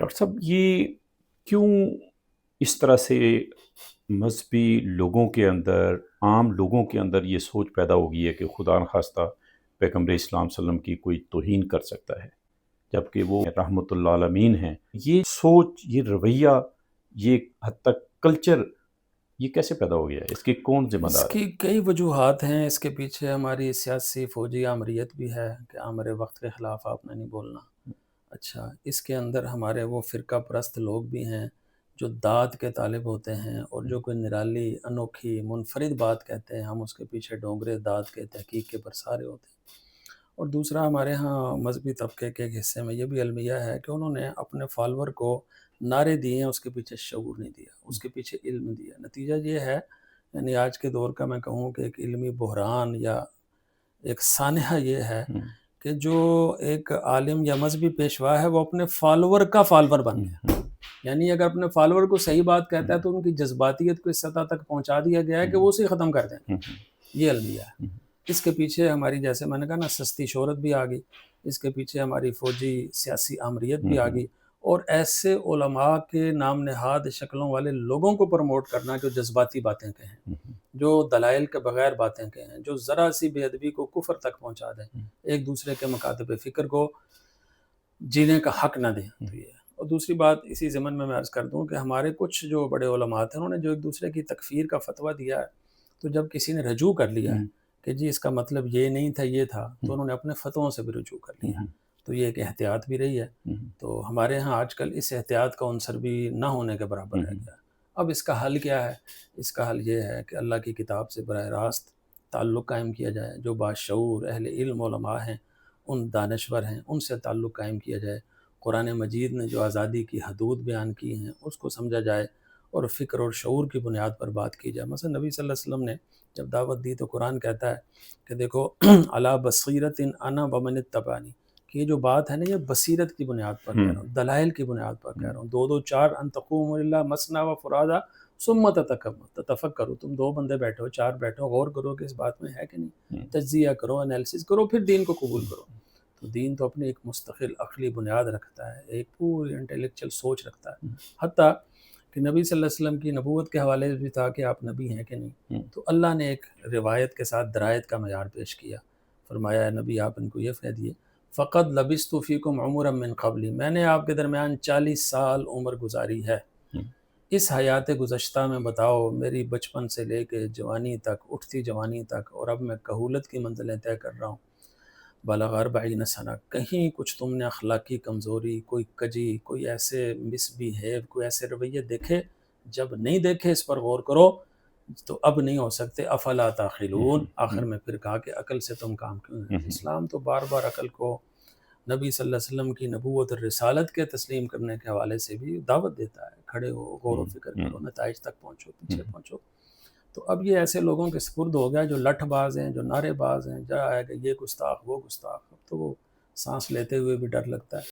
Doctor صاحب یہ کیوں اس طرح سے مذہبی لوگوں کے اندر، عام لوگوں کے اندر یہ سوچ پیدا ہو گئی ہے کہ خدا نخواستہ پیغمبر اسلام صلی اللہ علیہ وسلم کی کوئی توہین کر سکتا ہے جبکہ وہ رحمۃ اللہ عالمین ہیں؟ یہ سوچ، یہ رویہ، یہ حد تک کلچر، یہ کیسے پیدا ہو گیا ہے؟ اس کے کون ذمہ اس دار ہے؟ کی کئی وجوہات ہیں. اس کے پیچھے ہماری سیاسی فوجی آمریت بھی ہے کہ آمر وقت کے خلاف آپ نے نہیں بولنا. اچھا، اس کے اندر ہمارے وہ فرقہ پرست لوگ بھی ہیں جو داد کے طالب ہوتے ہیں، اور جو کوئی نرالی انوکھی منفرد بات کہتے ہیں ہم اس کے پیچھے ڈونگرے داد کے تحقیق کے برسارے ہوتے ہیں. اور دوسرا، ہمارے ہاں مذہبی طبقے کے ایک حصے میں یہ بھی المیہ ہے کہ انہوں نے اپنے فالور کو نعرے دیے ہیں، اس کے پیچھے شعور نہیں دیا، اس کے پیچھے علم دیا. نتیجہ یہ ہے، یعنی آج کے دور کا میں کہوں کہ ایک علمی بحران یا ایک سانحہ یہ ہے کہ جو ایک عالم یا مذہبی پیشوا ہے وہ اپنے فالور کا فالور بن گیا. یعنی اگر اپنے فالور کو صحیح بات کہتا ہے تو ان کی جذباتیت کو اس سطح تک پہنچا دیا گیا ہے کہ وہ اسے ختم کر دیں. یہ المیہ ہے. اس کے پیچھے ہماری، جیسے میں نے کہا نا، سستی شہرت بھی آ گئی. اس کے پیچھے ہماری فوجی سیاسی آمریت بھی آ گئی، اور ایسے علماء کے نام نہاد شکلوں والے لوگوں کو پروموٹ کرنا جو جذباتی باتیں کہیں، جو دلائل کے بغیر باتیں کہیں، جو ذرا سی بے ادبی کو کفر تک پہنچا دیں، ایک دوسرے کے مکاتب فکر کو جینے کا حق نہ دیں. تو یہ ہے. اور دوسری بات اسی ضمن میں عرض کر دوں کہ ہمارے کچھ جو بڑے علماء تھے، انہوں نے جو ایک دوسرے کی تکفیر کا فتویٰ دیا ہے، تو جب کسی نے رجوع کر لیا ہے کہ جی اس کا مطلب یہ نہیں تھا، یہ تھا، تو انہوں نے اپنے فتووں سے بھی رجوع کر لیا. تو یہ ایک احتیاط بھی رہی ہے. تو ہمارے ہاں آج کل اس احتیاط کا عنصر بھی نہ ہونے کے برابر رہ گیا. اب اس کا حل کیا ہے؟ اس کا حل یہ ہے کہ اللہ کی کتاب سے براہ راست تعلق قائم کیا جائے. جو باشعور اہل علم علماء ہیں، ان دانشور ہیں، ان سے تعلق قائم کیا جائے. قرآن مجید نے جو آزادی کی حدود بیان کی ہیں اس کو سمجھا جائے، اور فکر اور شعور کی بنیاد پر بات کی جائے. مثلا نبی صلی اللہ علیہ وسلم نے جب دعوت دی تو قرآن کہتا ہے کہ دیکھو علی بصیرۃ انا ومن اتبعنی، کہ یہ جو بات ہے نا، یہ بصیرت کی بنیاد پر کہہ رہا ہوں، دلائل کی بنیاد پر کہہ رہا ہوں. دو دو چار ان تقوموا للہ مثنی و فرادا ثم تتفکروا. تم دو بندے بیٹھو، چار بیٹھو، غور کرو کہ اس بات میں ہے کہ نہیں، تجزیہ کرو، انالیسس کرو، پھر دین کو قبول کرو. تو دین تو اپنی ایک مستقل عقلی بنیاد رکھتا ہے، ایک پوری انٹلیکچل سوچ رکھتا ہے. حتیٰ کہ نبی صلی اللہ علیہ وسلم کی نبوت کے حوالے سے بھی تھا کہ آپ نبی ہیں کہ نہیں. تو اللہ نے ایک روایت کے ساتھ درایت کا معیار پیش کیا. فرمایا نبی آپ ان کو یہ کہہ دیے، فقط لبثت فیکم عمرا من قبلی، میں نے آپ کے درمیان 40 سال عمر گزاری ہے. اس حیات گزشتہ میں بتاؤ، میری بچپن سے لے کے جوانی تک، اٹھتی جوانی تک، اور اب میں کہولت کی منزلیں طے کر رہا ہوں، بلغ 40 سنہ، کہیں کچھ تم نے اخلاقی کمزوری، کوئی کجی، کوئی ایسے مس بیہیو، کوئی ایسے رویے دیکھے؟ جب نہیں دیکھے اس پر غور کرو تو اب نہیں ہو سکتے. افلا تعقلون. آخر میں پھر کہا کہ عقل سے تم کام کیوں نہیں؟ اسلام تو بار بار عقل کو نبی صلی اللہ علیہ وسلم کی نبوت اور رسالت کے تسلیم کرنے کے حوالے سے بھی دعوت دیتا ہے. کھڑے ہو، غور و فکر کرو، نتائج تک پہنچو، پیچھے پہنچو. تو اب یہ ایسے لوگوں کے سپرد ہو گیا جو لٹھ باز ہیں، جو نعرے باز ہیں، جا آئے کہ یہ گستاخ وہ گستاخ. اب تو وہ سانس لیتے ہوئے بھی ڈر لگتا ہے.